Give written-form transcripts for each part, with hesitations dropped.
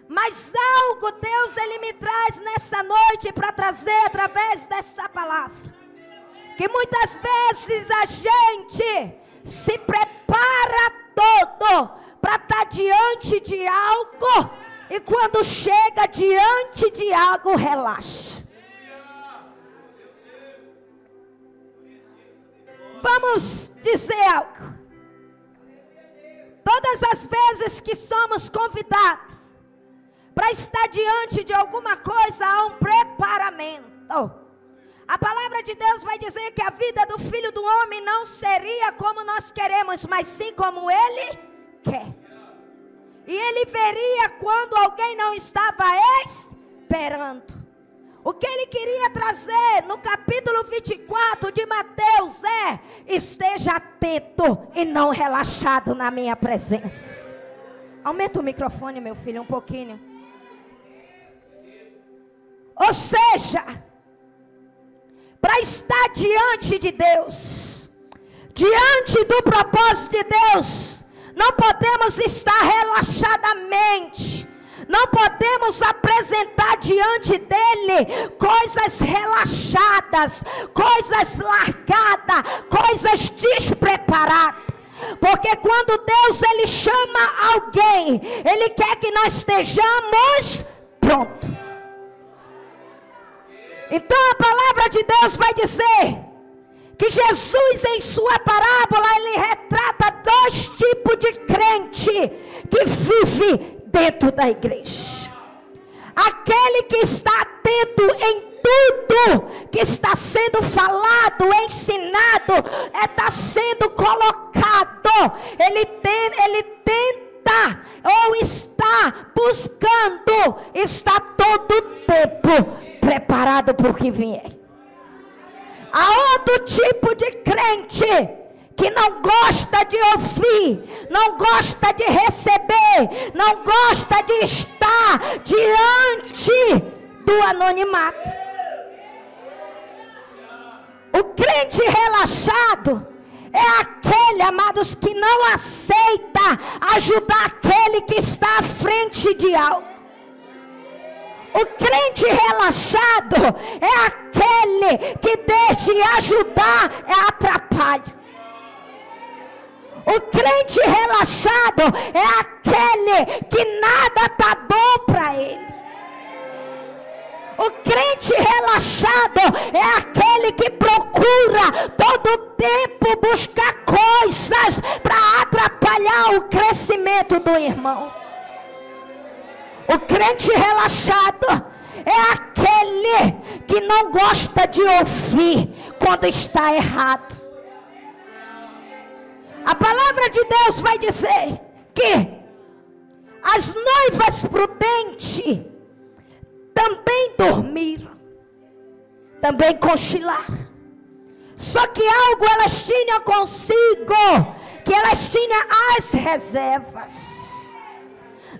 Mas algo Deus Ele me traz nessa noite para trazer através dessa palavra. Que muitas vezes a gente se prepara todo para estar diante de algo. E quando chega diante de algo, relaxa. Vamos dizer algo. Todas as vezes que somos convidados para estar diante de alguma coisa, há um preparamento. A palavra de Deus vai dizer que a vida do Filho do Homem não seria como nós queremos, mas sim como Ele quer. E Ele veria quando alguém não estava esperando. O que Ele queria trazer no capítulo 24 de Mateus é: esteja atento e não relaxado na minha presença. Aumenta o microfone, meu filho, um pouquinho. Ou seja, para estar diante de Deus, diante do propósito de Deus, não podemos estar relaxadamente. Não podemos apresentar diante dele coisas relaxadas, coisas largadas, coisas despreparadas. Porque quando Deus ele chama alguém, ele quer que nós estejamos prontos. Então a palavra de Deus vai dizer que Jesus em sua parábola ele retrata dois tipos de crente que vive dentro da igreja. Aquele que está atento em tudo que está sendo falado, ensinado, está sendo colocado. Ele tenta ou está buscando, está todo o tempo preparado para o que vier. Há outro tipo de crente que não gosta de ouvir, não gosta de receber, não gosta de estar diante do anonimato. O crente relaxado é aquele, amados, que não aceita ajudar aquele que está à frente de algo. O crente relaxado é aquele que deixa de ajudar, é atrapalho. O crente relaxado é aquele que nada está bom para ele. O crente relaxado é aquele que procura todo o tempo buscar coisas para atrapalhar o crescimento do irmão. O crente relaxado é aquele que não gosta de ouvir quando está errado. A palavra de Deus vai dizer que as noivas prudentes também dormiram, também cochilaram. Só que algo elas tinham consigo, que elas tinham as reservas.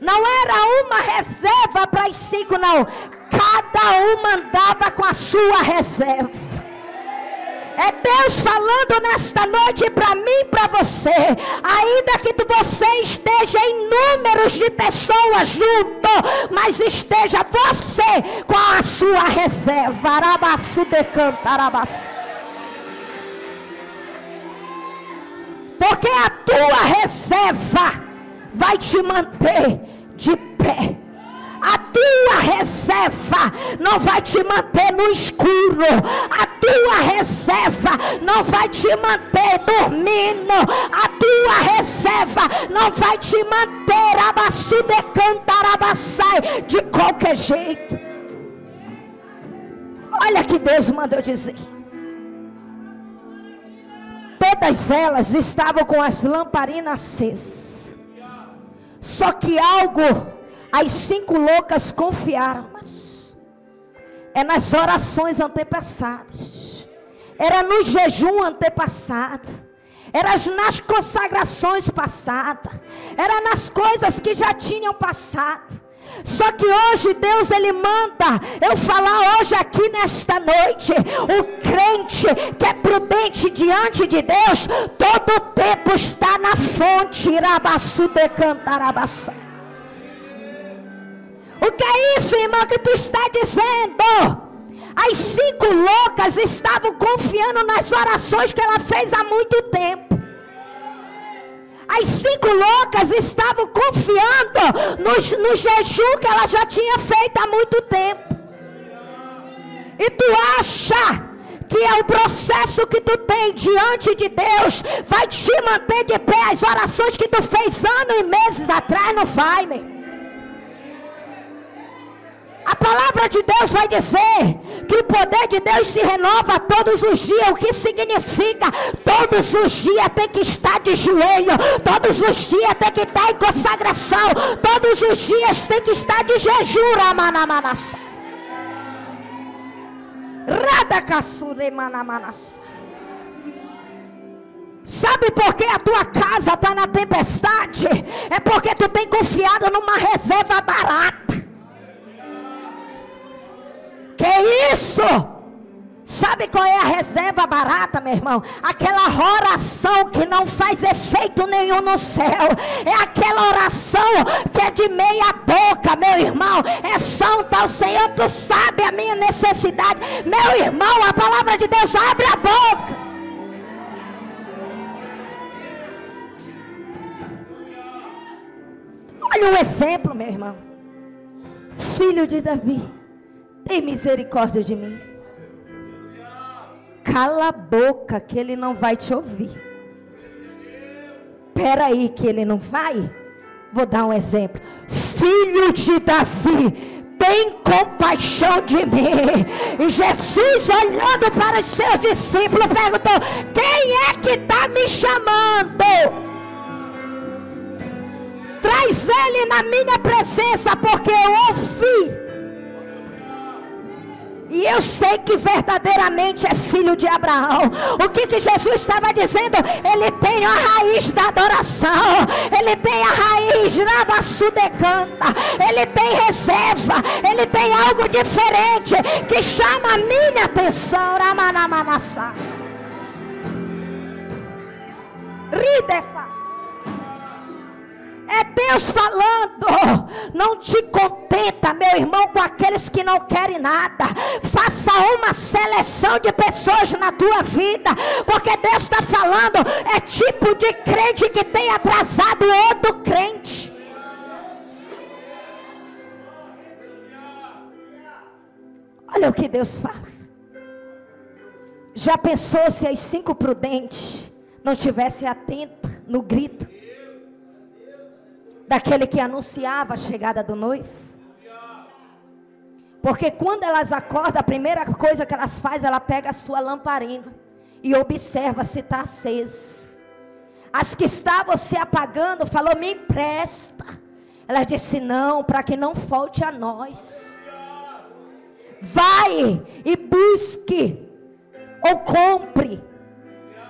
Não era uma reserva para as 5, não. Cada uma andava com a sua reserva. É Deus falando nesta noite para mim e para você. Ainda que você esteja em números de pessoas junto, mas esteja você com a sua reserva. Porque a tua reserva vai te manter de pé. A tua reserva não vai te manter no escuro. A tua reserva não vai te manter dormindo. A tua reserva não vai te manter de qualquer jeito. Olha que Deus mandou dizer. Todas elas estavam com as lamparinas acesas. Só que algo as 5 loucas confiaram, mas é nas orações antepassadas, era no jejum antepassado, era nas consagrações passadas, era nas coisas que já tinham passado. Só que hoje Deus ele manda eu falar hoje aqui nesta noite. O crente que é prudente diante de Deus, todo o tempo está na fonte. O que é isso, irmão, que tu está dizendo? As 5 loucas estavam confiando nas orações que ela fez há muito tempo. As 5 loucas estavam confiando no jejum que ela já tinha feito há muito tempo. E tu acha que é o processo que tu tem diante de Deus vai te manter de pé? As orações que tu fez anos e meses atrás não vai, meu. A palavra de Deus vai dizer que o poder de Deus se renova todos os dias. O que significa? Todos os dias tem que estar de joelho. Todos os dias tem que estar em consagração. Todos os dias tem que estar de jejum. Ramanamanassa. Radakasuremanamanassa. Sabe por que a tua casa está na tempestade? É porque tu tem confiado numa reserva barata. Que isso? Sabe qual é a reserva barata, meu irmão? Aquela oração que não faz efeito nenhum no céu. É aquela oração que é de meia boca, meu irmão. É santo ao Senhor, tu sabe a minha necessidade. Meu irmão, a palavra de Deus abre a boca. Olha um exemplo, meu irmão. Filho de Davi, tem misericórdia de mim. Cala a boca que ele não vai te ouvir. Espera aí que ele não vai. Vou dar um exemplo. Filho de Davi, tem compaixão de mim. E Jesus, olhando para os seus discípulos, perguntou: quem é que está me chamando? Traz ele na minha presença, porque eu ouvi. E eu sei que verdadeiramente é filho de Abraão. O que Jesus estava dizendo? Ele tem a raiz da adoração. Ele tem a raiz Rabassudecanta. Ele tem reserva. Ele tem algo diferente que chama a minha atenção. Ramanamanassá. Ridefas. É Deus falando. Não te contenta, meu irmão, com aqueles que não querem nada. Faça uma seleção de pessoas na tua vida, porque Deus está falando. É tipo de crente que tem atrasado outro crente. Olha o que Deus fala. Já pensou se as 5 prudentes não estivessem atentas no grito daquele que anunciava a chegada do noivo? Porque quando elas acordam, a primeira coisa que elas fazem, ela pega a sua lamparina e observa se está acesa. As que estavam se apagando, falou: me empresta. Ela disse: não, para que não falte a nós. Vai e busque ou compre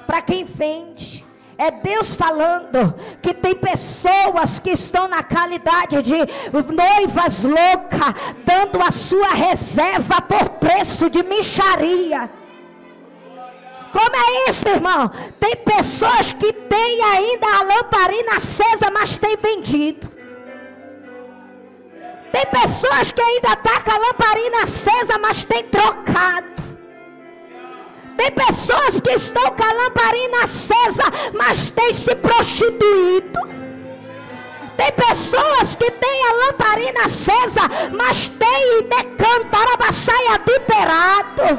para quem vende. É Deus falando que tem pessoas que estão na qualidade de noivas loucas, dando a sua reserva por preço de mixaria. Como é isso, irmão? Tem pessoas que têm ainda a lamparina acesa, mas tem vendido. Tem pessoas que ainda estão com a lamparina acesa, mas tem trocado. Tem pessoas que estão com a lamparina acesa, mas têm se prostituído. Tem pessoas que têm a lamparina acesa, mas têm decantarabaçai adulterado.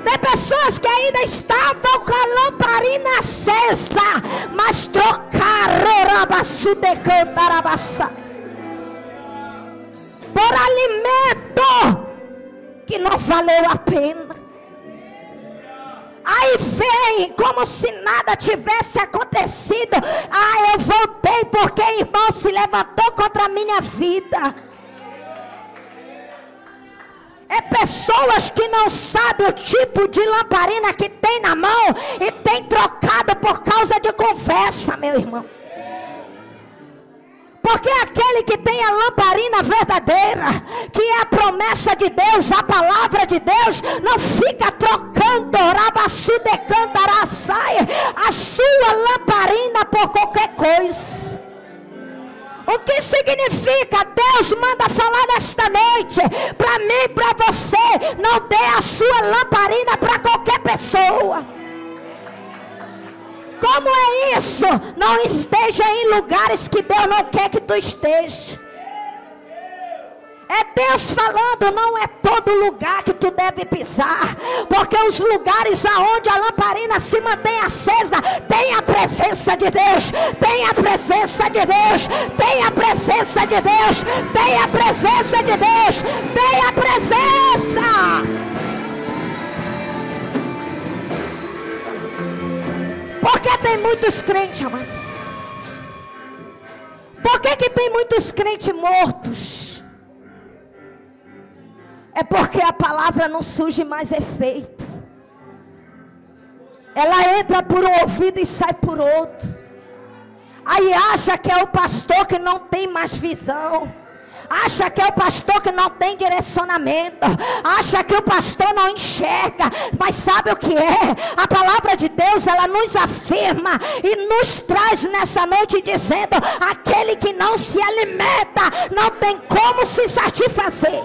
Tem pessoas que ainda estavam com a lamparina acesa, mas trocaram rabaçu decantarabaçai por alimento que não valeu a pena. Aí vem como se nada tivesse acontecido. Eu voltei porque irmão se levantou contra a minha vida. É pessoas que não sabem o tipo de lamparina que tem na mão e tem trocado por causa de conversa, meu irmão. Porque aquele que tem a lamparina verdadeira, que é a promessa de Deus, a palavra de Deus, não fica trocando a sua lamparina por qualquer coisa. O que significa? Deus manda falar nesta noite, para mim e para você, não dê a sua lamparina para qualquer pessoa. Como é isso? Não esteja em lugares que Deus não quer que tu esteja. É Deus falando, não é todo lugar que tu deve pisar, porque os lugares aonde a lamparina se mantém acesa, tem a presença de Deus, tem a presença de Deus, tem a presença de Deus, tem a presença de Deus, tem a presença. Porque tem muitos crentes, amados. Por que tem muitos crentes mortos? É porque a palavra não surge mais efeito. Ela entra por um ouvido e sai por outro. Aí acha que é o pastor que não tem mais visão. Acha que é o pastor que não tem direcionamento. Acha que o pastor não enxerga. Mas sabe o que é? A palavra de Deus, ela nos afirma e nos traz nessa noite dizendo: aquele que não se alimenta não tem como se satisfazer.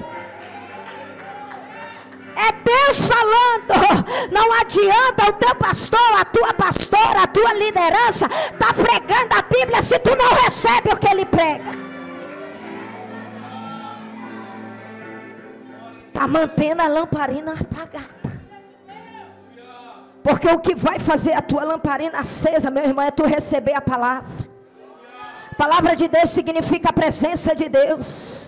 É Deus falando. Não adianta o teu pastor, a tua pastora, a tua liderança tá pregando a Bíblia se tu não recebe o que ele prega. Tá mantendo a lamparina apagada. Porque o que vai fazer a tua lamparina acesa, meu irmão, é tu receber a palavra. A palavra de Deus significa a presença de Deus.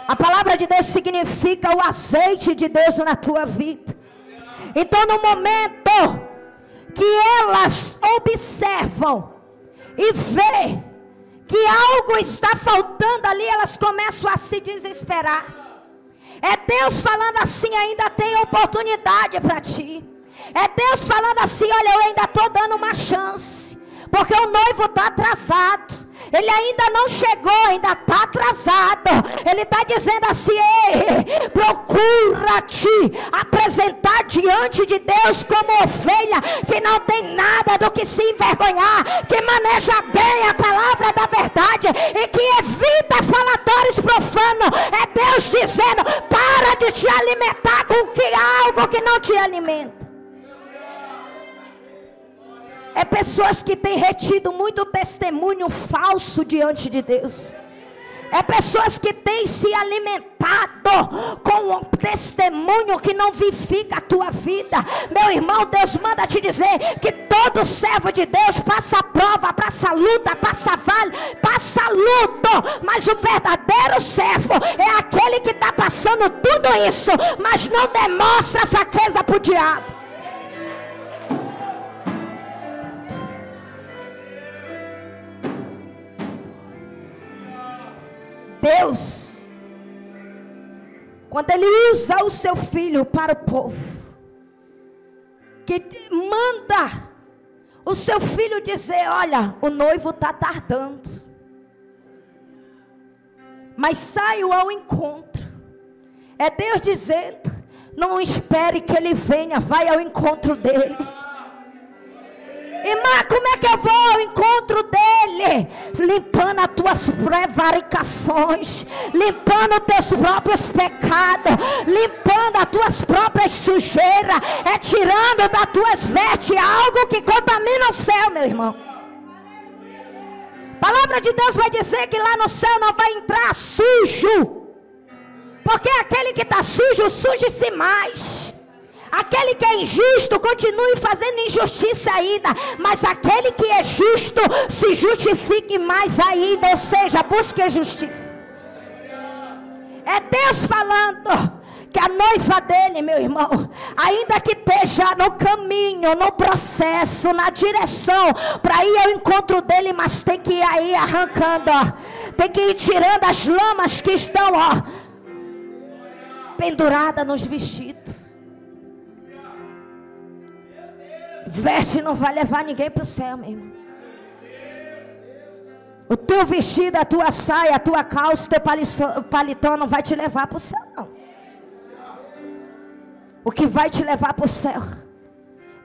A palavra de Deus significa o azeite de Deus na tua vida. Então, no momento que elas observam e vê que algo está faltando ali, elas começam a se desesperar. É Deus falando assim: ainda tem oportunidade para ti. É Deus falando assim: olha, eu ainda estou dando uma chance, porque o noivo está atrasado. Ele ainda não chegou, ainda está atrasado. Ele está dizendo assim: ei, procura-te apresentar diante de Deus como ovelha que não tem nada do que se envergonhar, que maneja bem a palavra da verdade e que evita falatórios profanos. É Deus dizendo: para de te alimentar com algo que não te alimenta. É pessoas que têm retido muito testemunho falso diante de Deus. É pessoas que têm se alimentado com um testemunho que não vivifica a tua vida. Meu irmão, Deus manda te dizer que todo servo de Deus passa prova, passa luta, passa vale, passa luto. Mas o verdadeiro servo é aquele que está passando tudo isso, mas não demonstra fraqueza para o diabo. Deus, quando Ele usa o seu filho para o povo, que manda o seu filho dizer: olha, o noivo está tardando, mas saio ao encontro. É Deus dizendo: não espere que Ele venha, vai ao encontro dele. Irmã, como é que eu vou ao encontro dele? Limpando as tuas prevaricações, limpando os teus próprios pecados, limpando as tuas próprias sujeiras, é tirando das tuas vestes algo que contamina o céu, meu irmão. A palavra de Deus vai dizer que lá no céu não vai entrar sujo, porque aquele que está sujo, suje-se mais. Aquele que é injusto, continue fazendo injustiça ainda, mas aquele que é justo, se justifique mais ainda, ou seja, busque a justiça. É Deus falando que a noiva dele, meu irmão, ainda que esteja no caminho, no processo, na direção para ir ao encontro dele, mas tem que ir aí arrancando, ó, tem que ir tirando as lamas que estão, ó, penduradas nos vestidos. Veste não vai levar ninguém para o céu, meu irmão. O teu vestido, a tua saia, a tua calça, o teu paletó não vai te levar para o céu, não. O que vai te levar para o céu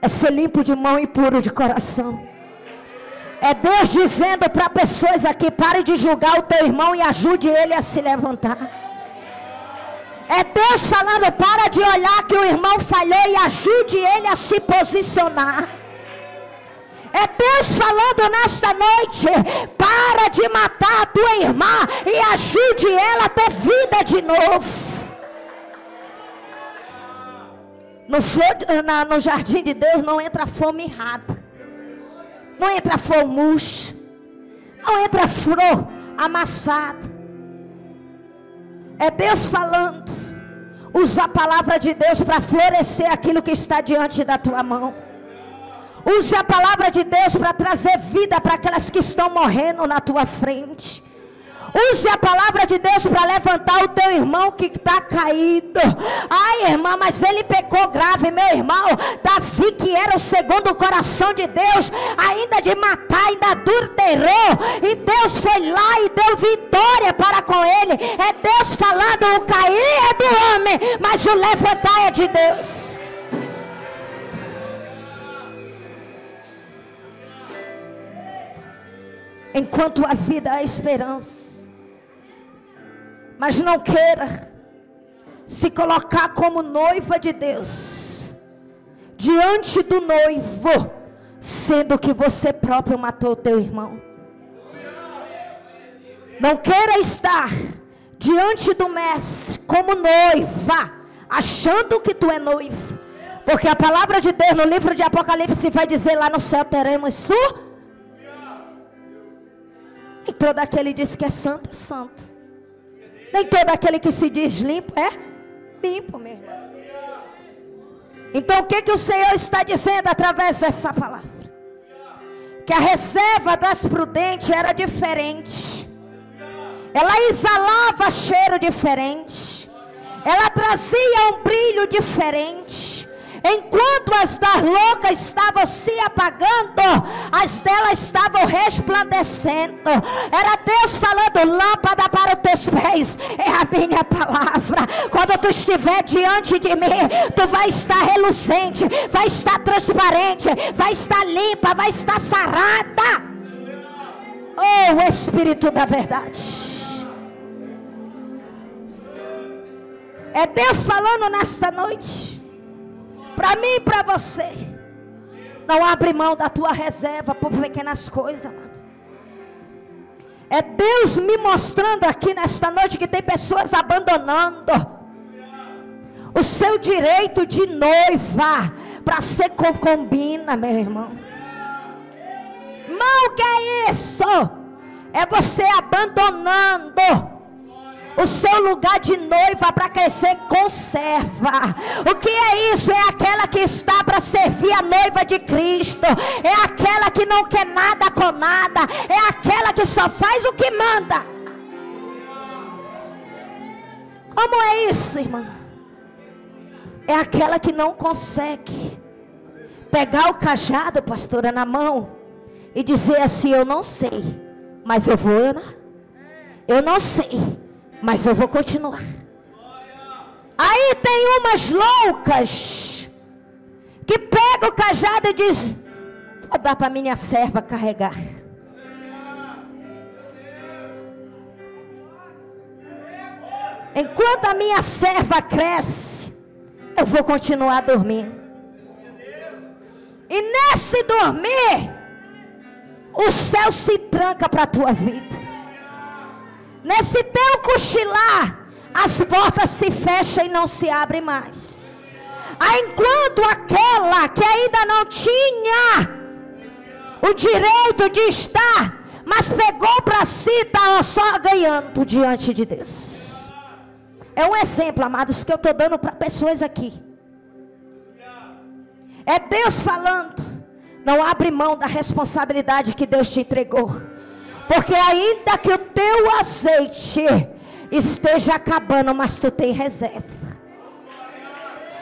é ser limpo de mão e puro de coração. É Deus dizendo para pessoas aqui: pare de julgar o teu irmão e ajude ele a se levantar. É Deus falando: para de olhar que o irmão falhou e ajude ele a se posicionar. É Deus falando nesta noite: para de matar a tua irmã e ajude ela a ter vida de novo. No jardim de Deus não entra fome errada, não entra flor murcha, não entra flor amassada. É Deus falando: usa a palavra de Deus para florescer aquilo que está diante da tua mão. Use a palavra de Deus para trazer vida para aquelas que estão morrendo na tua frente. Use a palavra de Deus para levantar o teu irmão que está caído. Ai, irmã, mas ele pecou grave. Meu irmão, Davi, que era o segundo coração de Deus, ainda de matar, ainda adulterou, e Deus foi lá e deu vitória para com ele. É Deus falando: o cair é do homem, mas o levantar é de Deus. Enquanto a vida há esperança. Mas não queira se colocar como noiva de Deus diante do noivo, sendo que você próprio matou o teu irmão. Não queira estar diante do mestre como noiva, achando que tu é noivo. Porque a palavra de Deus no livro de Apocalipse vai dizer: lá no céu teremos nem todo aquele que diz que é santo, é santo. Nem todo aquele que se diz limpo é limpo, meu irmão. Então o que o Senhor está dizendo através dessa palavra? Que a reserva das prudentes era diferente. Ela exalava cheiro diferente. Ela trazia um brilho diferente. Enquanto as das loucas estavam se apagando, as delas estavam resplandecendo. Era Deus falando: lâmpada para os teus pés é a minha palavra. Quando tu estiver diante de mim, tu vai estar relucente, vai estar transparente, vai estar limpa, vai estar sarada. Oh, o Espírito da verdade. É Deus falando nesta noite para mim e para você: não abre mão da tua reserva por pequenas coisas, amado. É Deus me mostrando aqui nesta noite que tem pessoas abandonando o seu direito de noiva para ser concubina, meu irmão. Irmão, o que é isso? É você abandonando o seu lugar de noiva para crescer conserva. O que é isso? É aquela que está para servir a noiva de Cristo. É aquela que não quer nada com nada. É aquela que só faz o que manda. Como é isso, irmã? É aquela que não consegue pegar o cajado, pastora, na mão e dizer assim: eu não sei, mas eu vou, né? Eu não sei, mas eu vou continuar. Aí tem umas loucas que pegam o cajado e diz: vou dar para minha serva carregar. Enquanto a minha serva cresce, eu vou continuar dormindo. E nesse dormir, o céu se tranca para a tua vida. Nesse teu cochilar, as portas se fecham e não se abrem mais. Aí, enquanto aquela que ainda não tinha o direito de estar, mas pegou para si, está só ganhando diante de Deus. É um exemplo, amados, que eu estou dando para pessoas aqui. É Deus falando: não abre mão da responsabilidade que Deus te entregou. Porque ainda que o teu azeite esteja acabando, mas tu tem reserva.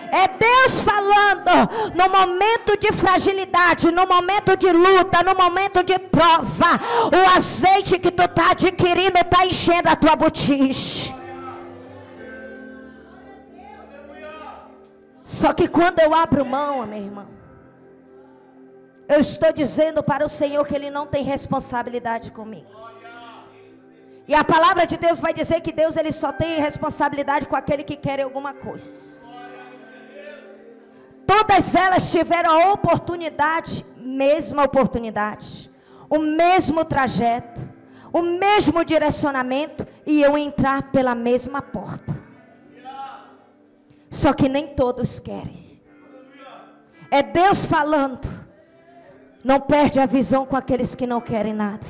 É Deus falando: no momento de fragilidade, no momento de luta, no momento de prova, o azeite que tu está adquirindo está enchendo a tua botija. Só que quando eu abro mão, meu irmão, eu estou dizendo para o Senhor que Ele não tem responsabilidade comigo. E a palavra de Deus vai dizer que Deus, Ele só tem responsabilidade com aquele que quer alguma coisa. Todas elas tiveram a oportunidade, mesma oportunidade, o mesmo trajeto, o mesmo direcionamento, e eu entrar pela mesma porta. Só que nem todos querem. É Deus falando: não perde a visão com aqueles que não querem nada.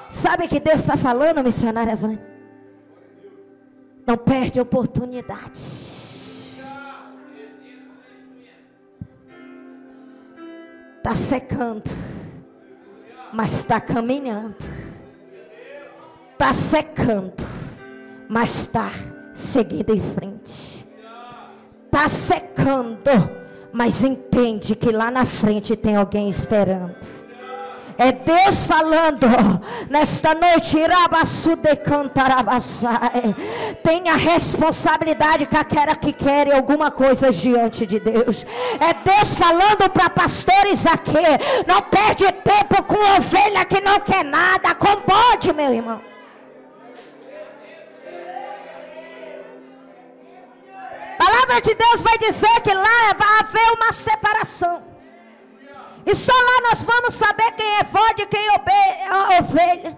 Sabe o que Deus está falando, missionária Vânia? Não perde a oportunidade. Está secando, mas está caminhando. Está secando, mas está seguindo em frente. Está secando, mas entende que lá na frente tem alguém esperando. É Deus falando nesta noite: tenha responsabilidade com aquela que quer alguma coisa diante de Deus. É Deus falando para pastores aqui: não perde tempo com ovelha que não quer nada, com bode, meu irmão. A palavra de Deus vai dizer que lá vai haver uma separação. E só lá nós vamos saber quem é bode e quem é ovelha.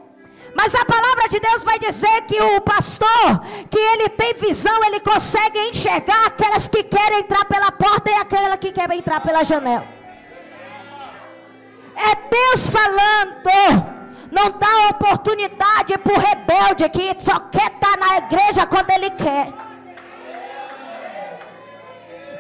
Mas a palavra de Deus vai dizer que o pastor, que ele tem visão, ele consegue enxergar aquelas que querem entrar pela porta e aquela que quer entrar pela janela. É Deus falando. Não dá oportunidade para o rebelde que só quer estar na igreja quando ele quer.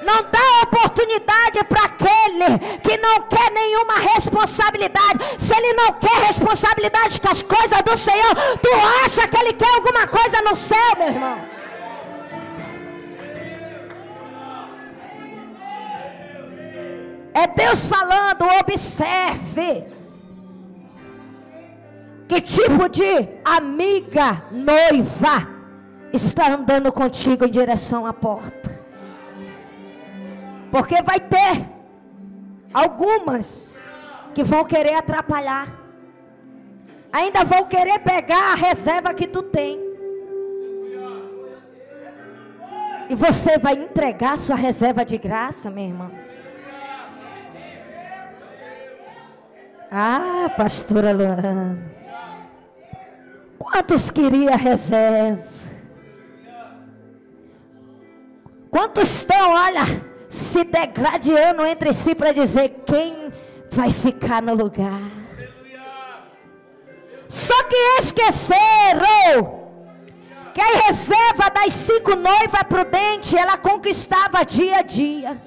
Não dá oportunidade para aquele que não quer nenhuma responsabilidade. Se ele não quer responsabilidade com as coisas do Senhor, tu acha que ele quer alguma coisa no céu, meu irmão? É Deus falando: observe que tipo de amiga, noiva está andando contigo em direção à porta. Porque vai ter algumas que vão querer atrapalhar. Ainda vão querer pegar a reserva que tu tem. E você vai entregar sua reserva de graça, meu irmão? Ah, pastora Luana, quantos queria reserva? Quantos estão, olha, se degradando entre si para dizer quem vai ficar no lugar? Só que esqueceram que a reserva das 5 noivas prudentes, ela conquistava dia a dia.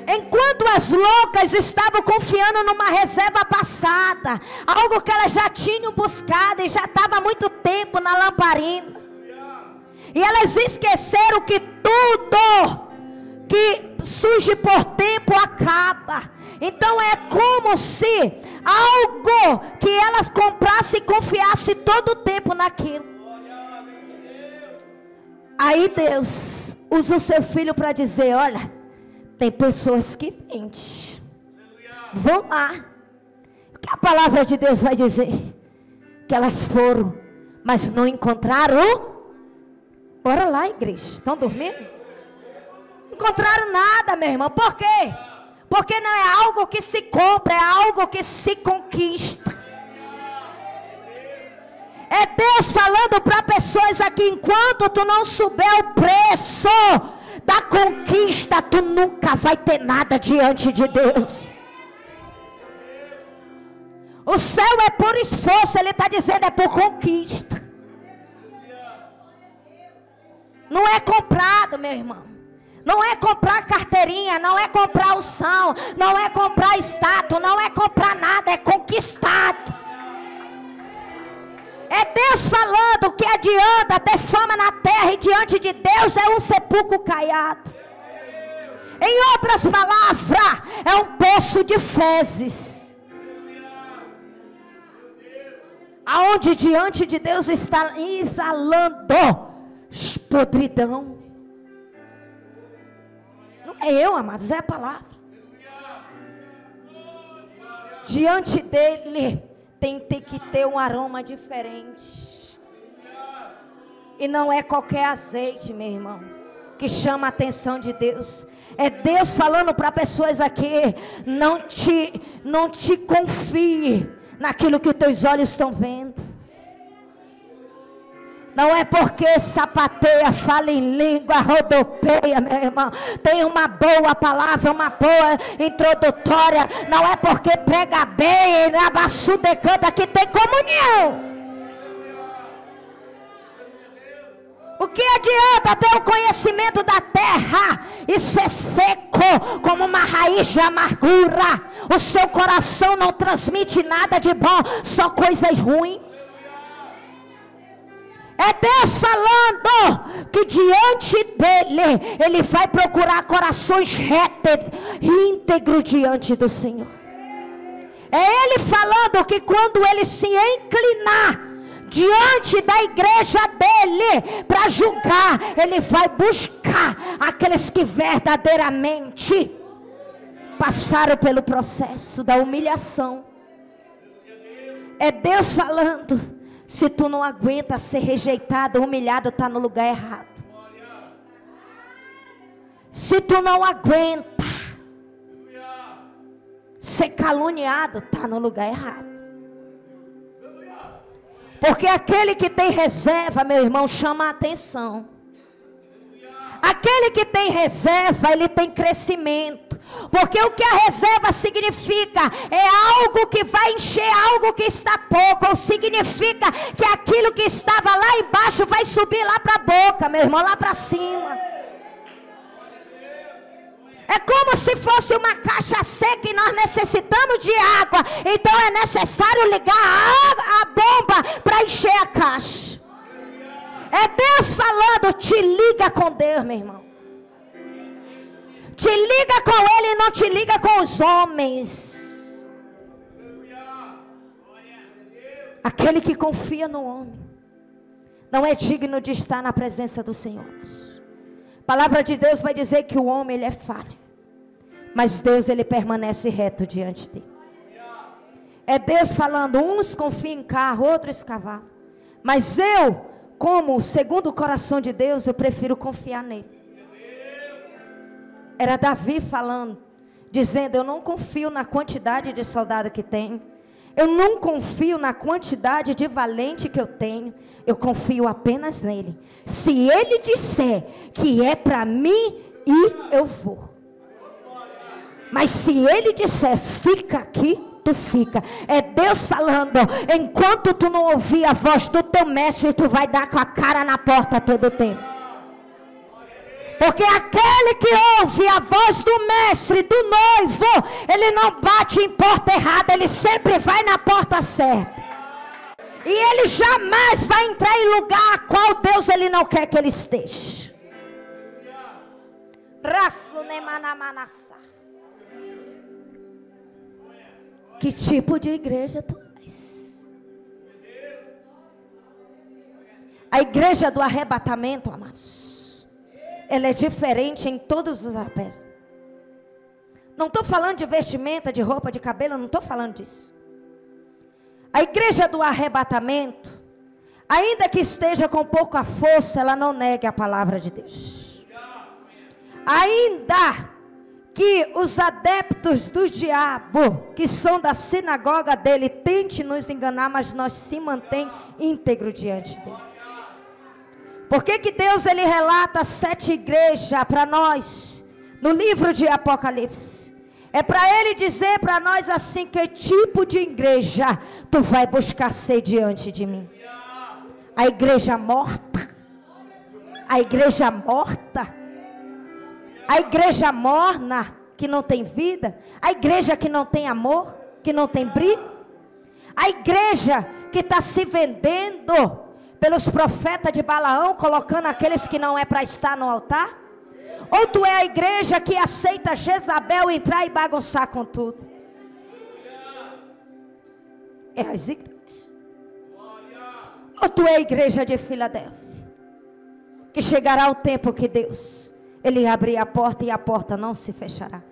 Enquanto as loucas estavam confiando numa reserva passada, algo que elas já tinham buscado e já estava há muito tempo na lamparina. E elas esqueceram que tudo que surge por tempo acaba. Então é como se algo que elas comprassem e confiassem todo o tempo naquilo. Aí Deus usa o seu filho para dizer: olha, tem pessoas que vendem, vão lá. O que a palavra de Deus vai dizer? Que elas foram, mas não encontraram. Bora lá, igreja, estão dormindo? Não encontraram nada, meu irmão. Por quê? Porque não é algo que se compra, é algo que se conquista. É Deus falando para pessoas aqui: enquanto tu não souber o preço da conquista, tu nunca vai ter nada diante de Deus. O céu é por esforço, ele está dizendo, é por conquista. Não é comprado, meu irmão. Não é comprar carteirinha, não é comprar unção, não é comprar status, não é comprar nada, é conquistado. É Deus falando que adianta ter fama na terra e diante de Deus é um sepulcro caiado. Em outras palavras, é um poço de fezes. Aonde diante de Deus está exalando podridão. Não é eu, amados, é a palavra. diante dele tem que ter um aroma diferente. E não é qualquer azeite, meu irmão, que chama a atenção de Deus. É Deus falando para pessoas aqui: não te confie naquilo que os teus olhos estão vendo. Não é porque sapateia, fala em língua, rodopeia, meu irmão, tem uma boa palavra, uma boa introdutória. Não é porque prega bem, na baçudecanta, que tem comunhão. O que adianta ter o conhecimento da terra e ser seco como uma raiz de amargura? O seu coração não transmite nada de bom, só coisas ruins. É Deus falando que diante dele, ele vai procurar corações retos, íntegros diante do Senhor. É ele falando que quando ele se inclinar diante da igreja dele para julgar, ele vai buscar aqueles que verdadeiramente passaram pelo processo da humilhação. É Deus falando: se tu não aguenta ser rejeitado, humilhado, está no lugar errado. Se tu não aguenta ser caluniado, está no lugar errado. Porque aquele que tem reserva, meu irmão, chama a atenção. Aquele que tem reserva, ele tem crescimento. Porque o que a reserva significa é algo que vai encher algo que está pouco. Ou significa que aquilo que estava lá embaixo vai subir lá para a boca, meu irmão, lá para cima. É como se fosse uma caixa seca e nós necessitamos de água. Então é necessário ligar a bomba para encher a caixa. É Deus falando: te liga com Deus, meu irmão. Te liga com Ele e não te liga com os homens. Aquele que confia no homem não é digno de estar na presença do Senhor. A palavra de Deus vai dizer que o homem, ele é falho, mas Deus, ele permanece reto diante dele. É Deus falando: uns confiam em carro, outros em cavalo, mas eu, como segundo o coração de Deus, eu prefiro confiar nele. Era Davi falando, dizendo: eu não confio na quantidade de soldado que tenho, eu não confio na quantidade de valente que eu tenho, eu confio apenas nele. Se ele disser que é para mim, e eu vou. Mas se ele disser fica aqui, tu fica. É Deus falando: enquanto tu não ouvir a voz do teu mestre, tu vai dar com a cara na porta todo o tempo. Porque aquele que ouve a voz do mestre, do noivo, ele não bate em porta errada, ele sempre vai na porta certa. E ele jamais vai entrar em lugar a qual Deus, ele não quer que ele esteja. Que tipo de igreja tu és? A igreja do arrebatamento, amados, ela é diferente em todos os aspectos. Não estou falando de vestimenta, de roupa, de cabelo, não estou falando disso. A igreja do arrebatamento, ainda que esteja com pouca força, ela não nega a palavra de Deus. Ainda que os adeptos do diabo, que são da sinagoga dele, tentem nos enganar, mas nós se mantém íntegro diante dele. Por que que Deus, ele relata 7 igrejas para nós no livro de Apocalipse? É para ele dizer para nós assim: que tipo de igreja tu vai buscar ser diante de mim? A igreja morta? A igreja morta? A igreja morna, que não tem vida? A igreja que não tem amor, que não tem brilho? A igreja que está se vendendo pelos profetas de Balaão, colocando aqueles que não é para estar no altar? Ou tu é a igreja que aceita Jezabel entrar e bagunçar com tudo? É as igrejas. Ou tu é a igreja de Filadélfia, que chegará o tempo que Deus, ele abrir a porta e a porta não se fechará.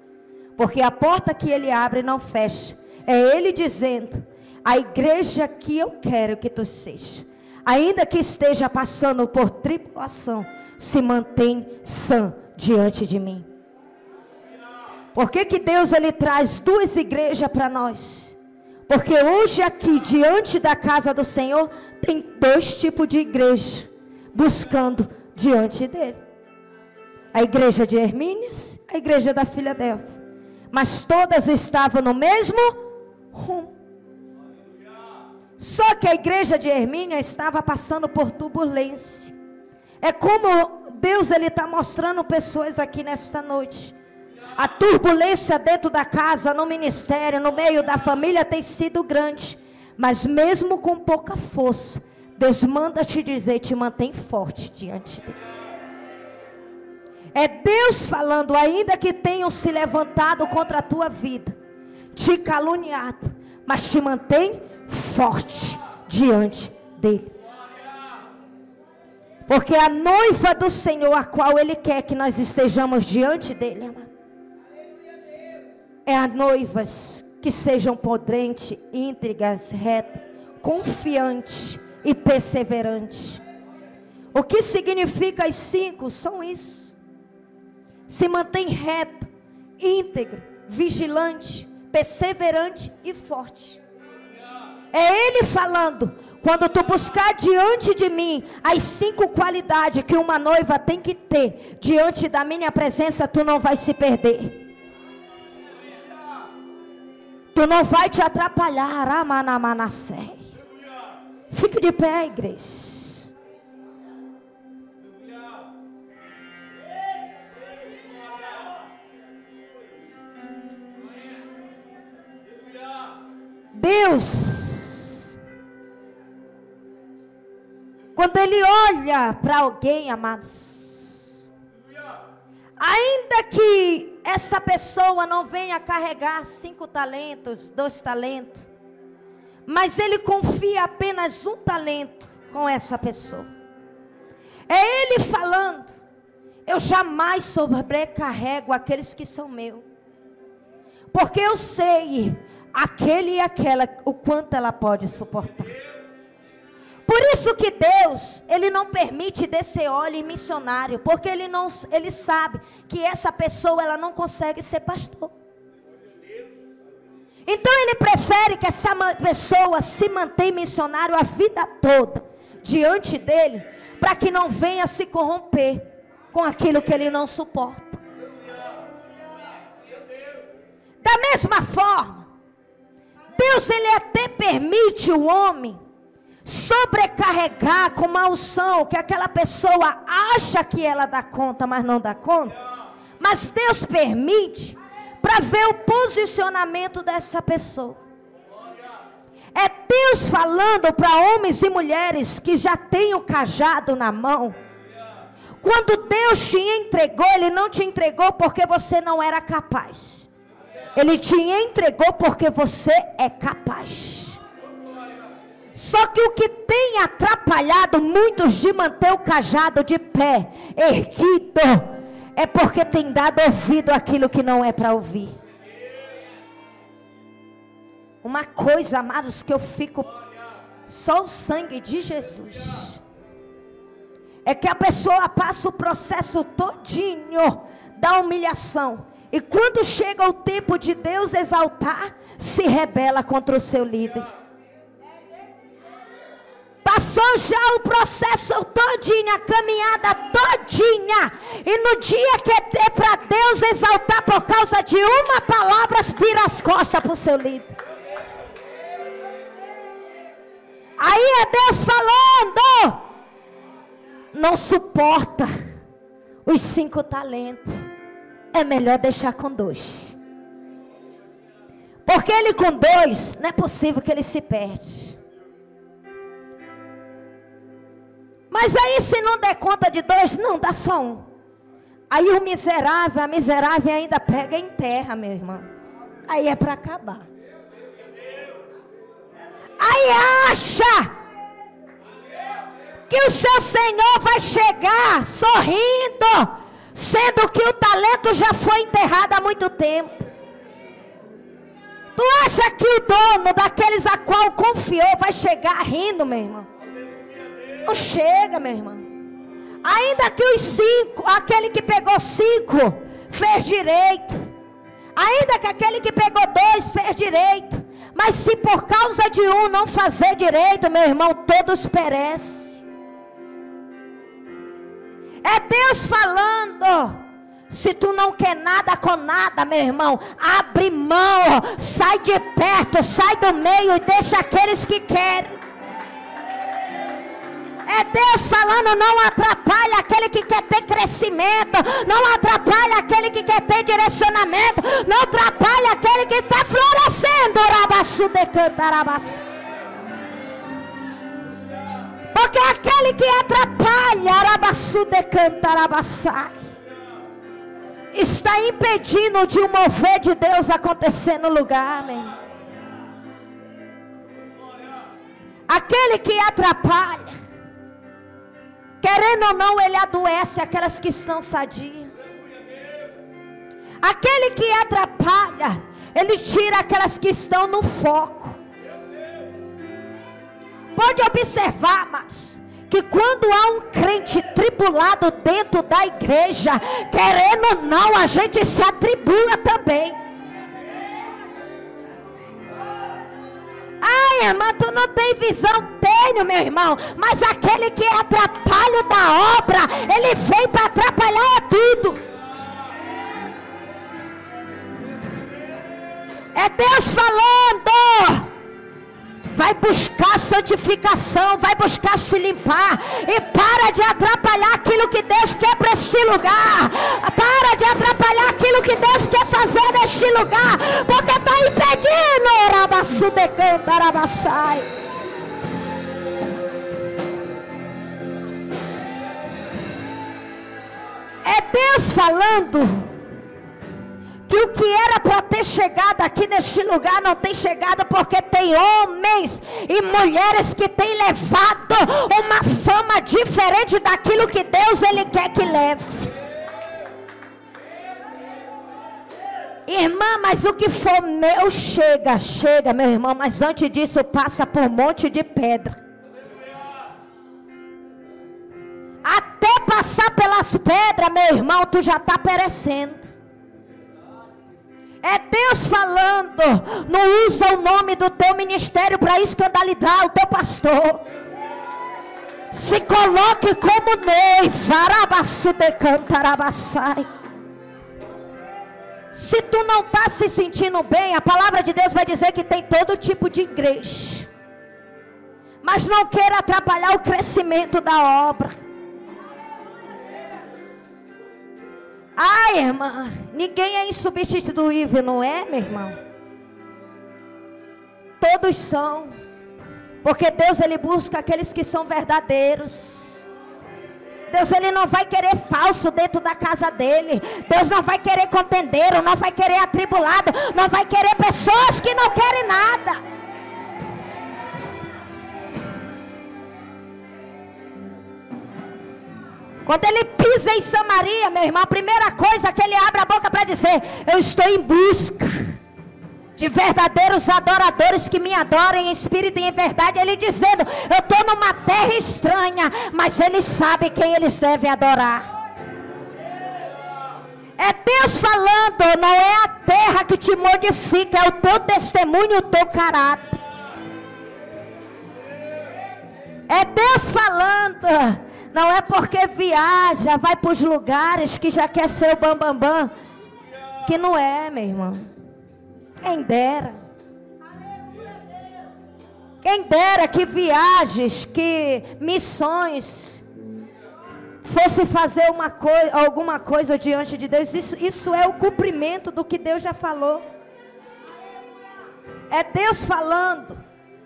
Porque a porta que ele abre não fecha. É Ele dizendo: a igreja que eu quero que tu seja, ainda que esteja passando por tribulação, se mantém sã diante de mim. Por que que Deus ele traz duas igrejas para nós? Porque hoje aqui diante da casa do Senhor tem dois tipos de igreja buscando diante dele. A igreja de Hermínias, a igreja da Filadélfia. Mas todas estavam no mesmo rumo. Só que a igreja de Hermínias estava passando por turbulência. É como Deus ele está mostrando pessoas aqui nesta noite. A turbulência dentro da casa, no ministério, no meio da família tem sido grande. Mas mesmo com pouca força, Deus manda te dizer, te mantém forte diante dele. É Deus falando, ainda que tenham se levantado contra a tua vida, te caluniado, mas te mantém forte diante dele. Porque a noiva do Senhor, a qual ele quer que nós estejamos diante dele, amado, é a noivas que sejam prudentes, íntegras, retas, confiantes e perseverantes. O que significa as 5? São isso. Se mantém reto, íntegro, vigilante, perseverante e forte. É Ele falando, quando tu buscar diante de mim as 5 qualidades que uma noiva tem que ter diante da minha presença, tu não vai se perder. Tu não vai te atrapalhar, Amanamanassé. Fique de pé, igreja. Deus, quando Ele olha para alguém, amados, ainda que essa pessoa não venha carregar 5 talentos, 2 talentos, mas Ele confia apenas 1 talento com essa pessoa. É Ele falando, eu jamais sobrecarrego aqueles que são meus, porque eu sei aquele e aquela, o quanto ela pode suportar. Por isso que Deus, Ele não permite descer óleo em missionário, porque Ele sabe que essa pessoa, ela não consegue ser pastor. Então Ele prefere que essa pessoa se mantenha missionário a vida toda, diante dEle, para que não venha se corromper com aquilo que Ele não suporta. Da mesma forma, Deus ele até permite o homem sobrecarregar com uma unção que aquela pessoa acha que ela dá conta, mas não dá conta. Mas Deus permite para ver o posicionamento dessa pessoa. É Deus falando para homens e mulheres que já têm o cajado na mão. Quando Deus te entregou, Ele não te entregou porque você não era capaz. Ele te entregou porque você é capaz. Só que o que tem atrapalhado muitos de manter o cajado de pé, erguido, é porque tem dado ouvido àquilo que não é para ouvir. Uma coisa, amados, que eu fico, só o sangue de Jesus, é que a pessoa passa o processo todinho da humilhação. E quando chega o tempo de Deus exaltar, se rebela contra o seu líder. Passou já o processo todinho, a caminhada todinha. E no dia que é para Deus exaltar por causa de uma palavra, vira as costas para o seu líder. Aí é Deus falando. Não suporta os 5 talentos. É melhor deixar com 2. Porque ele com 2, não é possível que ele se perde. Mas aí se não der conta de 2, não, dá só 1. Aí o miserável, a miserável ainda pega em terra, meu irmão. Aí é para acabar. Aí acha que o seu Senhor vai chegar sorrindo, sendo que o talento já foi enterrado há muito tempo. Tu acha que o dono daqueles a qual confiou vai chegar rindo, meu irmão? Não chega, meu irmão. Ainda que os 5, aquele que pegou 5 fez direito. Ainda que aquele que pegou 2 fez direito. Mas se por causa de um não fazer direito, meu irmão, todos perecem. É Deus falando. Se tu não quer nada com nada, meu irmão, abre mão, sai de perto, sai do meio e deixa aqueles que querem. É Deus falando, não atrapalha aquele que quer ter crescimento, não atrapalha aquele que quer ter direcionamento, não atrapalha aquele que está florescendo. Porque aquele que atrapalha, está impedindo de um mover de Deus acontecer no lugar, amém. Aquele que atrapalha, querendo ou não, ele adoece aquelas que estão sadias. Aquele que atrapalha, ele tira aquelas que estão no foco. Pode observar, amados, que quando há um crente tribulado dentro da igreja, querendo ou não, a gente se atribula também. Ai, irmã, tu não tem visão? Tenho, meu irmão. Mas aquele que é atrapalho da obra, ele vem para atrapalhar tudo. É Deus falando. Vai buscar santificação, vai buscar se limpar. E para de atrapalhar aquilo que Deus quer para este lugar. Para de atrapalhar aquilo que Deus quer fazer neste lugar. Porque está impedindo. É Deus falando. Que o que era para ter chegado aqui neste lugar não tem chegado, porque tem homens e mulheres que têm levado uma fama diferente daquilo que Deus ele quer que leve. Irmã, mas o que for meu chega, chega, meu irmão, mas antes disso passa por um monte de pedra. Até passar pelas pedras, meu irmão, tu já está perecendo. É Deus falando, não usa o nome do teu ministério para escandalizar o teu pastor. Se coloque como noiva. Se tu não está se sentindo bem, a palavra de Deus vai dizer que tem todo tipo de igreja. Mas não queira atrapalhar o crescimento da obra. Ai, irmã, ninguém é insubstituível, não é, meu irmão? Todos são. Porque Deus, ele busca aqueles que são verdadeiros. Deus, ele não vai querer falso dentro da casa dele. Deus não vai querer contendeiro, não vai querer atribulado, não vai querer pessoas que não querem nada. Quando ele pisa em Samaria, meu irmão, a primeira coisa que ele abre a boca para dizer: eu estou em busca de verdadeiros adoradores que me adorem em espírito e em verdade. Ele dizendo: eu estou numa terra estranha, mas ele sabe quem eles devem adorar. É Deus falando, não é a terra que te modifica, é o teu testemunho e o teu caráter. É Deus falando. Não é porque viaja, vai para os lugares que já quer ser o bambambam, que não é, meu irmão. Quem dera. Quem dera que viagens, que missões, fosse fazer alguma coisa diante de Deus. Isso é o cumprimento do que Deus já falou. É Deus falando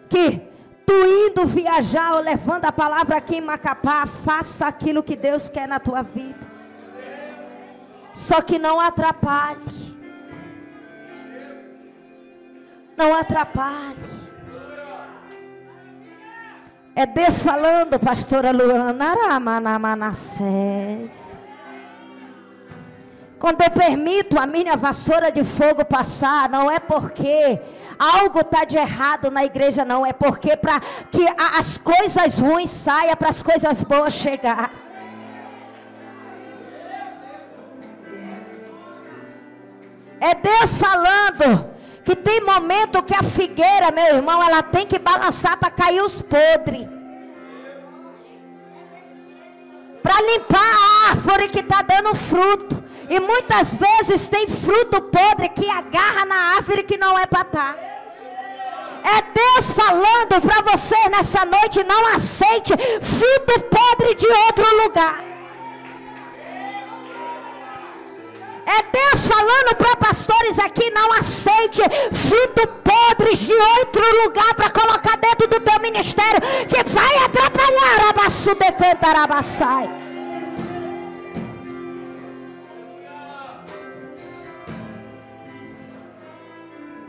que tu indo viajar ou levando a palavra aqui em Macapá, faça aquilo que Deus quer na tua vida. Só que não atrapalhe. Não atrapalhe. É Deus falando, pastora Luana. Quando eu permito a minha vassoura de fogo passar, não é porque algo está de errado na igreja, não. É porque para que as coisas ruins saiam, para as coisas boas chegar. É Deus falando que tem momento que a figueira, meu irmão, ela tem que balançar para cair os podres. Para limpar a árvore que está dando fruto. E muitas vezes tem fruto podre que agarra na árvore que não é para estar. É Deus falando para você nessa noite: não aceite fruto podre de outro lugar. É Deus falando para pastores aqui: não aceite fruto podre de outro lugar para colocar dentro do teu ministério, que vai atrapalhar. Abassu de cantar abassai.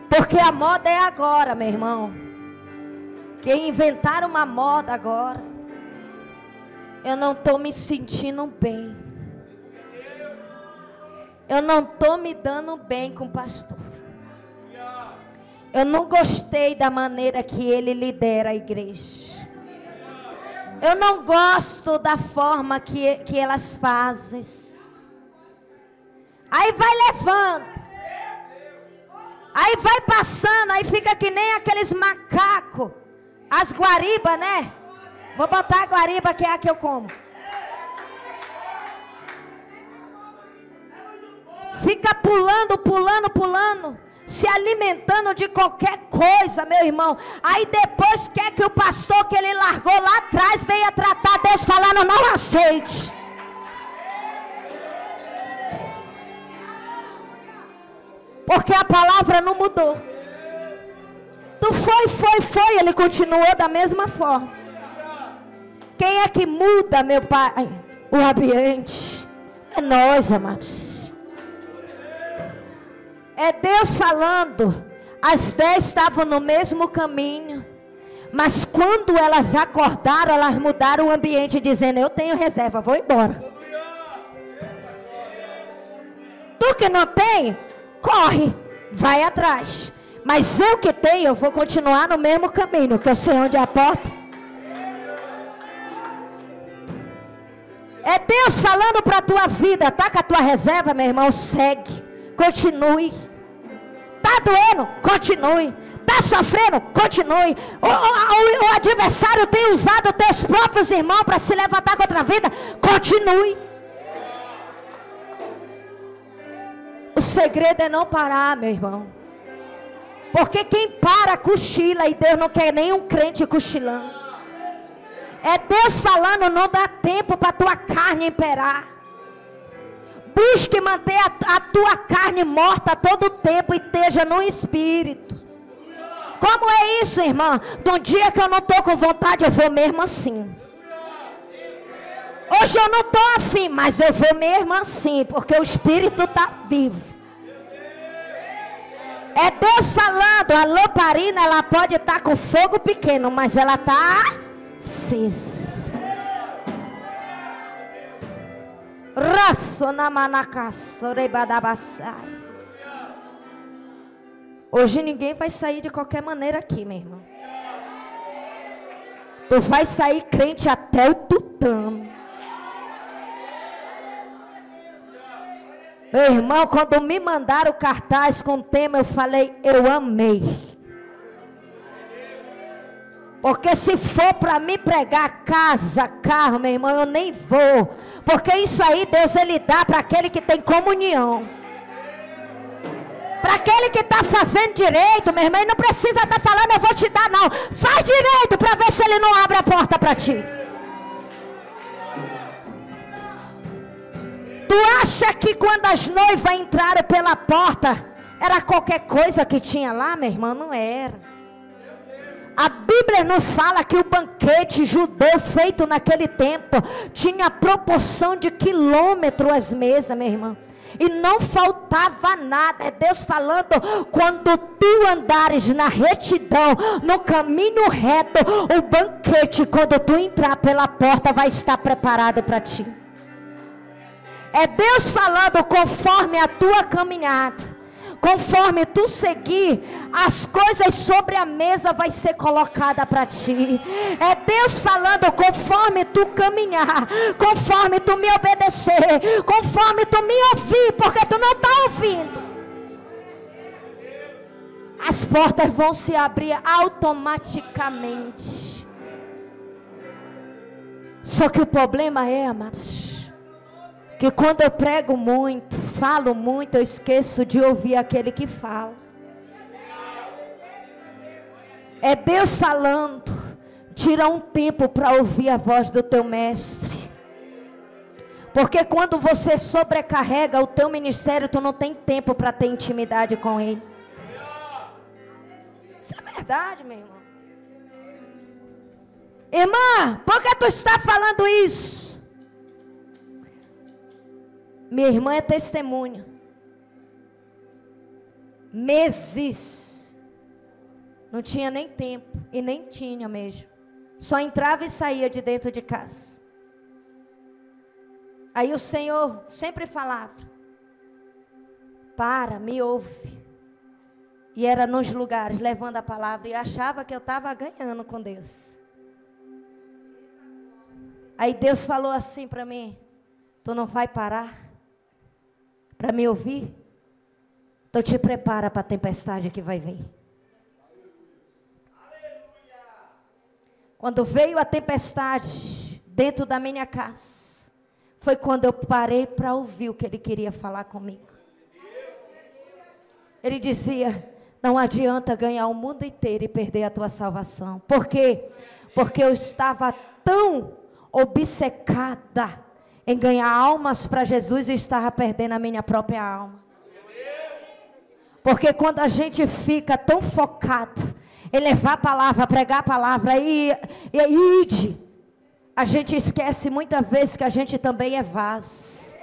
Porque a moda é agora, meu irmão. Quem inventar uma moda agora, eu não estou me sentindo bem. Eu não estou me dando bem com o pastor. Eu não gostei da maneira que ele lidera a igreja. Eu não gosto da forma que elas fazem. Aí vai levando. Aí vai passando, aí fica que nem aqueles macacos. As guaribas, né? Vou botar a guariba que é a que eu como. Fica pulando, pulando, pulando. Se alimentando de qualquer coisa, meu irmão. Aí depois quer que o pastor que ele largou lá atrás venha tratar. Deus falando: não aceite. Porque a palavra não mudou. Tu foi, ele continuou da mesma forma. Quem é que muda, meu pai? O ambiente. É nós, amados. É Deus falando. As 10 estavam no mesmo caminho. Mas quando elas acordaram, elas mudaram o ambiente, dizendo: eu tenho reserva, vou embora. Tu que não tem, corre, vai atrás. Mas eu que tenho, eu vou continuar no mesmo caminho, que eu sei onde é a porta. É Deus falando para a tua vida: tá com a tua reserva, meu irmão, segue, continue. Tá doendo? Continue. Tá sofrendo? Continue. O adversário tem usado teus próprios irmãos para se levantar contra a vida? Continue. O segredo é não parar, meu irmão. Porque quem para cochila, e Deus não quer nenhum crente cochilando. É Deus falando: não dá tempo para tua carne imperar. Busque manter a tua carne morta todo o tempo e esteja no espírito. Como é isso, irmã? De um dia que eu não estou com vontade, eu vou mesmo assim. Hoje eu não estou afim, mas eu vou mesmo assim, porque o espírito está vivo. É Deus falando: a lamparina, ela pode estar com fogo pequeno, mas ela está acesa. Hoje ninguém vai sair de qualquer maneira aqui, meu irmão. Tu vai sair crente até o tutano. Meu irmão, quando me mandaram o cartaz com o tema, eu falei: eu amei. Porque se for para mim pregar casa, carro, meu irmão, eu nem vou. Porque isso aí Deus, ele dá para aquele que tem comunhão. Para aquele que está fazendo direito, meu irmão, ele não precisa estar falando: eu vou te dar, não. Faz direito para ver se ele não abre a porta para ti. Tu acha que quando as noivas entraram pela porta, era qualquer coisa que tinha lá, meu irmão? Não era. A Bíblia não fala que o banquete judeu feito naquele tempo tinha proporção de quilômetro as mesas, meu irmão. E não faltava nada. É Deus falando: quando tu andares na retidão, no caminho reto, o banquete, quando tu entrar pela porta, vai estar preparado para ti. É Deus falando conforme a tua caminhada. Conforme tu seguir, as coisas sobre a mesa vai ser colocada para ti. É Deus falando conforme tu caminhar, conforme tu me obedecer, conforme tu me ouvir, porque tu não está ouvindo. As portas vão se abrir automaticamente. Só que o problema é, amados, que quando eu prego muito, falo muito, eu esqueço de ouvir aquele que fala. É Deus falando. Tira um tempo para ouvir a voz do teu mestre. Porque quando você sobrecarrega o teu ministério, tu não tem tempo para ter intimidade com ele. Isso é verdade, meu irmão. Irmã, por que tu está falando isso? Minha irmã é testemunha. Meses. Não tinha nem tempo. E nem tinha mesmo. Só entrava e saía de dentro de casa. Aí o Senhor sempre falava: para, me ouve. E era nos lugares, levando a palavra. E achava que eu estava ganhando com Deus. Aí Deus falou assim para mim: tu não vai parar para me ouvir? Então te prepara para a tempestade que vai vir. Quando veio a tempestade dentro da minha casa, foi quando eu parei para ouvir o que ele queria falar comigo. Ele dizia: não adianta ganhar o mundo inteiro e perder a tua salvação. Por quê? Porque eu estava tão obcecada em ganhar almas para Jesus e estava perdendo a minha própria alma. Porque quando a gente fica tão focado em levar a palavra, pregar a palavra e ide, a gente esquece muitas vezes que a gente também é vaso.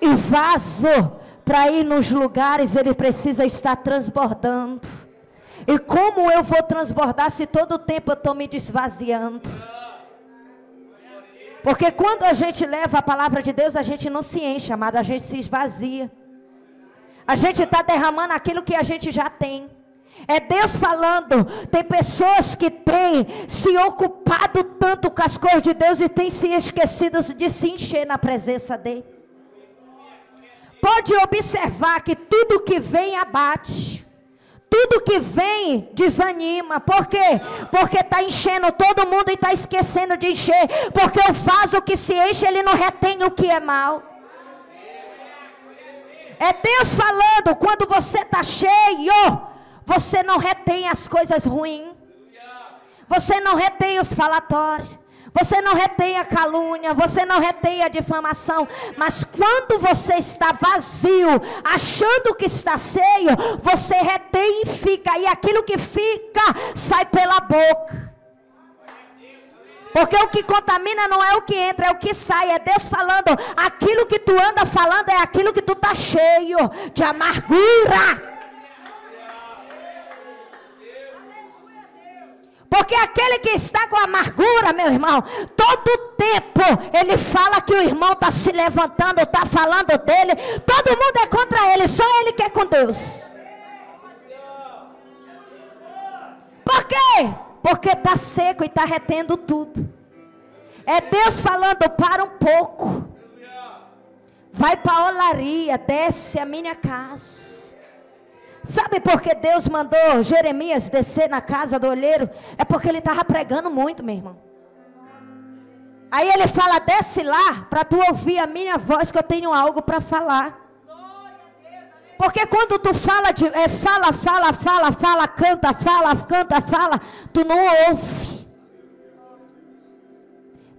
E vaso, para ir nos lugares, ele precisa estar transbordando. E como eu vou transbordar se todo o tempo eu estou me desvaziando? Porque quando a gente leva a palavra de Deus, a gente não se enche, amado, a gente se esvazia. A gente está derramando aquilo que a gente já tem. É Deus falando. Tem pessoas que têm se ocupado tanto com as coisas de Deus e têm se esquecido de se encher na presença dele. Pode observar que tudo que vem abate. Tudo que vem desanima. Por quê? Porque está enchendo todo mundo e está esquecendo de encher. Porque o vaso que se enche, ele não retém o que é mal. É Deus falando. Quando você está cheio, você não retém as coisas ruins. Você não retém os falatórios. Você não retém a calúnia, você não retém a difamação. Mas quando você está vazio, achando que está cheio, você retém e fica. E aquilo que fica, sai pela boca. Porque o que contamina não é o que entra, é o que sai. É Deus falando, aquilo que tu anda falando é aquilo que tu está cheio de amargura. Porque aquele que está com amargura, meu irmão, todo tempo ele fala que o irmão está se levantando, está falando dele. Todo mundo é contra ele, só ele que é com Deus. Por quê? Porque está seco e está retendo tudo. É Deus falando, para um pouco. Vai para a olaria, desce a minha casa. Sabe por que Deus mandou Jeremias descer na casa do olheiro? É porque ele estava pregando muito, meu irmão. Aí ele fala, desce lá para tu ouvir a minha voz, que eu tenho algo para falar. Porque quando tu fala, canta, tu não ouve.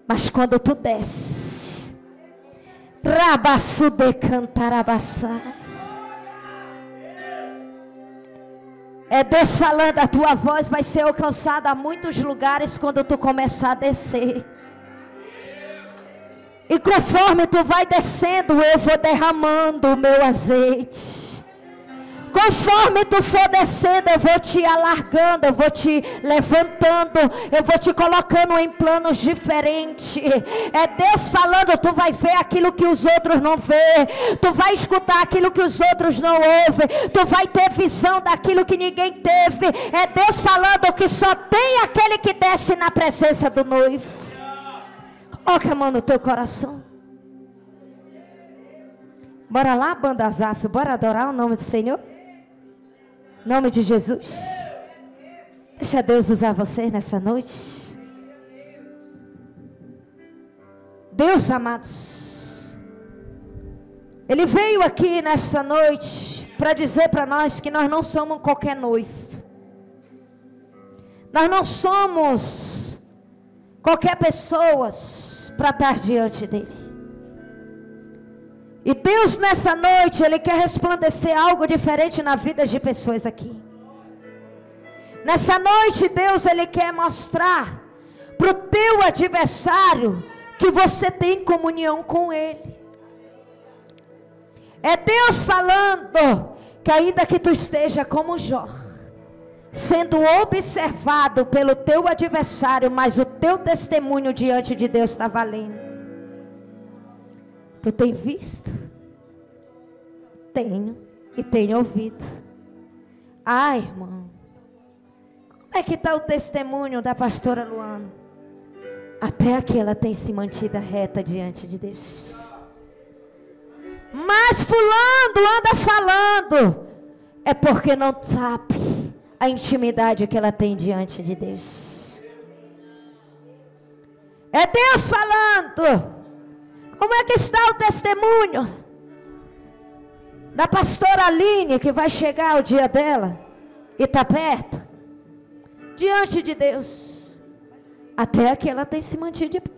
Mas quando tu desce, rabassude cantarabassai. É Deus falando, a tua voz vai ser alcançada a muitos lugares quando tu começar a descer. E conforme tu vai descendo, eu vou derramando o meu azeite. Conforme tu for descendo, eu vou te alargando, eu vou te levantando, eu vou te colocando em planos diferentes. É Deus falando, tu vai ver aquilo que os outros não vê, tu vai escutar aquilo que os outros não ouvem, tu vai ter visão daquilo que ninguém teve. É Deus falando que só tem aquele que desce na presença do noivo. Coloca a mão no teu coração. Bora lá, banda Azaf, bora adorar o nome do Senhor? Em nome de Jesus. Deixa Deus usar você nessa noite. Deus, amados, Ele veio aqui nessa noite para dizer para nós que nós não somos qualquer noivo. Nós não somos qualquer pessoas para estar diante dEle. E Deus nessa noite, Ele quer resplandecer algo diferente na vida de pessoas aqui. Nessa noite Deus, Ele quer mostrar para o teu adversário que você tem comunhão com Ele. É Deus falando que ainda que tu esteja como Jó, sendo observado pelo teu adversário, mas o teu testemunho diante de Deus está valendo. Tu tem visto? Tenho e tenho ouvido. Ai, irmão, como é que está o testemunho da pastora Luana? Até aqui ela tem se mantido reta diante de Deus. Mas fulano anda falando, é porque não sabe a intimidade que ela tem diante de Deus. É Deus falando. Como é que está o testemunho da pastora Aline, que vai chegar o dia dela e está perto? Diante de Deus. Até aqui ela tem se mantido de pé.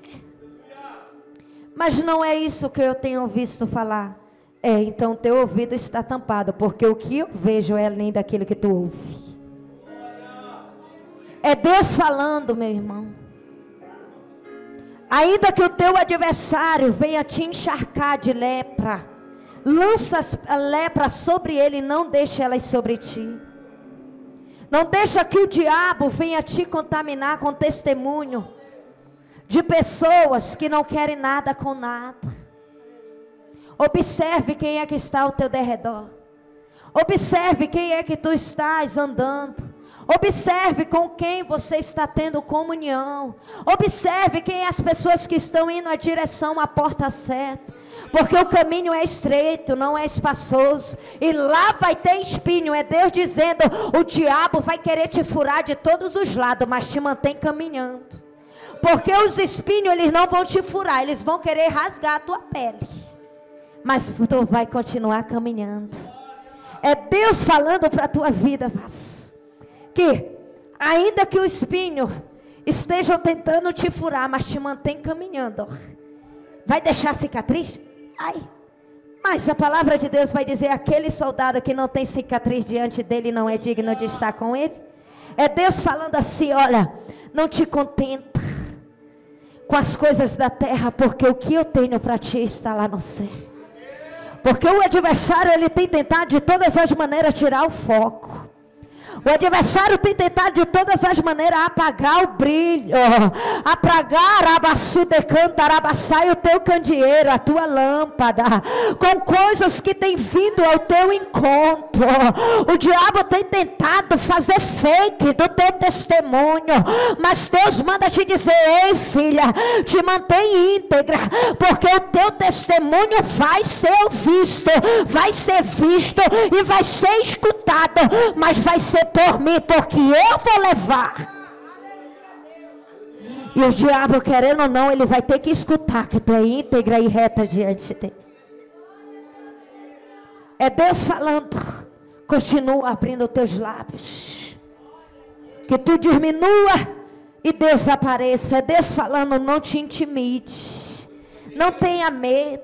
Mas não é isso que eu tenho visto falar. Então teu ouvido está tampado, porque o que eu vejo é além daquilo que tu ouve. É Deus falando, meu irmão. Ainda que o teu adversário venha te encharcar de lepra, lança a lepra sobre ele e não deixe elas sobre ti. Não deixa que o diabo venha te contaminar com testemunho de pessoas que não querem nada com nada. Observe quem é que está ao teu derredor. Observe quem é que tu estás andando. Observe com quem você está tendo comunhão. Observe quem é as pessoas que estão indo na direção à porta certa. Porque o caminho é estreito, não é espaçoso. E lá vai ter espinho. É Deus dizendo, o diabo vai querer te furar de todos os lados, mas te mantém caminhando. Porque os espinhos, eles não vão te furar, eles vão querer rasgar a tua pele. Mas tu vai continuar caminhando. É Deus falando para a tua vida, mas que ainda que o espinho estejam tentando te furar, mas te mantém caminhando. Vai deixar cicatriz? Ai. Mas a palavra de Deus vai dizer, aquele soldado que não tem cicatriz diante dele não é digno de estar com ele. É Deus falando assim, olha, não te contenta com as coisas da terra, porque o que eu tenho para ti está lá no céu. Porque o adversário, ele tem tentado de todas as maneiras tirar o foco. O adversário tem tentado de todas as maneiras apagar o brilho, apagar o teu candeeiro, a tua lâmpada, com coisas que tem vindo ao teu encontro. O diabo tem tentado fazer fake do teu testemunho, mas Deus manda te dizer, ei filha, te mantém íntegra, porque o teu testemunho vai ser visto e vai ser escutado, mas vai ser por mim, porque eu vou levar. E o diabo, querendo ou não, ele vai ter que escutar que tu é íntegra e reta diante dele. É Deus falando, continua abrindo os teus lábios, que tu diminua e Deus apareça. É Deus falando, não te intimide, não tenha medo.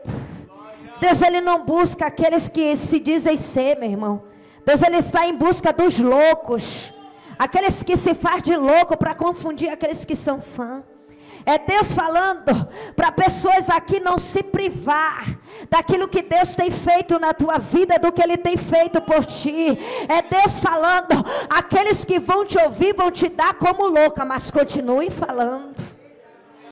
Deus, ele não busca aqueles que se dizem ser, meu irmão. Deus, ele está em busca dos loucos, aqueles que se faz de louco para confundir aqueles que são sãos. É Deus falando para pessoas aqui não se privar daquilo que Deus tem feito na tua vida, do que Ele tem feito por ti. É Deus falando, aqueles que vão te ouvir vão te dar como louca, mas continue falando.